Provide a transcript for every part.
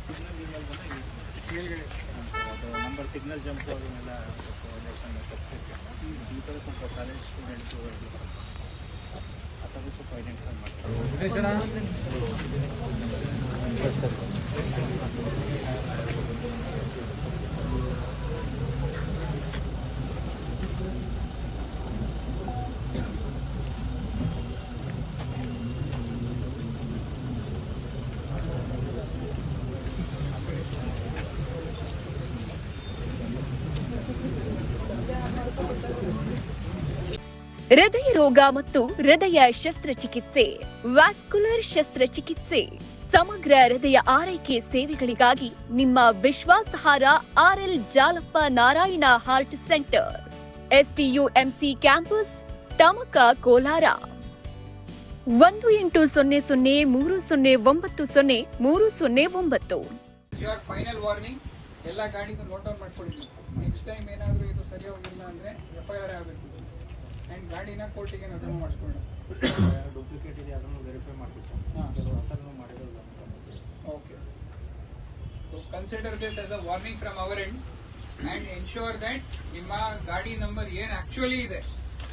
Signal ಗಿಗ್ನಲ್ ಬಂದಾಗ ಮೇಲ್ಗಡೆ ಅದು ನಂಬರ್ ಸಿಗ್ನಲ್ ಜಂಪ್ ಅದನ್ನೆಲ್ಲ ಈ ಥರ ಸ್ವಲ್ಪ ಕಾಲೇಜ್ ಸ್ಟೂಡೆಂಟ್ಸು ಆ ಥರ ಸ್ವಲ್ಪ ಐಡೆಂಟಿಫೈ ಮಾಡ್ತಾರೆ. ಹೃದಯ ರೋಗ ಮತ್ತು ಹೃದಯ ಶಸ್ತ್ರಚಿಕಿತ್ಸೆ, ವ್ಯಾಸ್ಕ್ಯುಲರ್ ಶಸ್ತ್ರಚಿಕಿತ್ಸೆ, ಸಮಗ್ರ ಹೃದಯ ಆರೈಕೆ ಸೇವೆಗಳಿಗಾಗಿ ನಿಮ್ಮ ವಿಶ್ವಾಸಾರ್ಹ RL Jalappa Narayana heart centre, STUMC campus, Tamaka, Kolar. 180030090309. Final warning. ಎಲ್ಲ ಗಾಡಿಗೂ ನೋಟ್ ಡೌನ್ ಮಾಡ್ಕೊಳ್ಳಿ. ನೆಕ್ಸ್ಟ್ ಟೈಮ್ ಏನಾದರೂ ಇದು ಸರಿ ಹೋಗಿಲ್ಲ ಅಂದ್ರೆ FIR ಆಗಬೇಕು. ಅಂಡ್ ಗಾಡಿನ ಕೋರ್ಟಿಗೆ ಅದನ್ನು ಮಾಡಿಸ್ಕೊಳ್ಳಿ. ಡೂಪ್ಲಿಕೇಟ್ ಇದೆ ಅದನ್ನು ವೆರಿಫೈ ಮಾಡಬೇಕು. ಕೆಲವು ಅಂತರನ್ನು ಮಾಡಿರೋದು. Okay. So consider this as a warning from our end and ensure that ನಿಮ್ಮ ಗಾಡಿ ನಂಬರ್ ಏನು ಆಕ್ಚುಲಿ ಇದೆ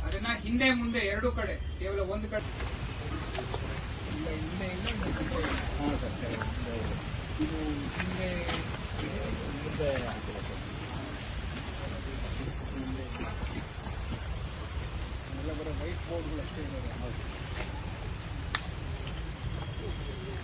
ಅದನ್ನ ಹಿಂದೆ ಮುಂದೆ ಎರಡೂ ಕಡೆ, ಕೇವಲ ಒಂದು ಕಡೆ ಹಿಂದೆ ಹಾಂ ಸರ್, ಇದು ಹಿಂದೆ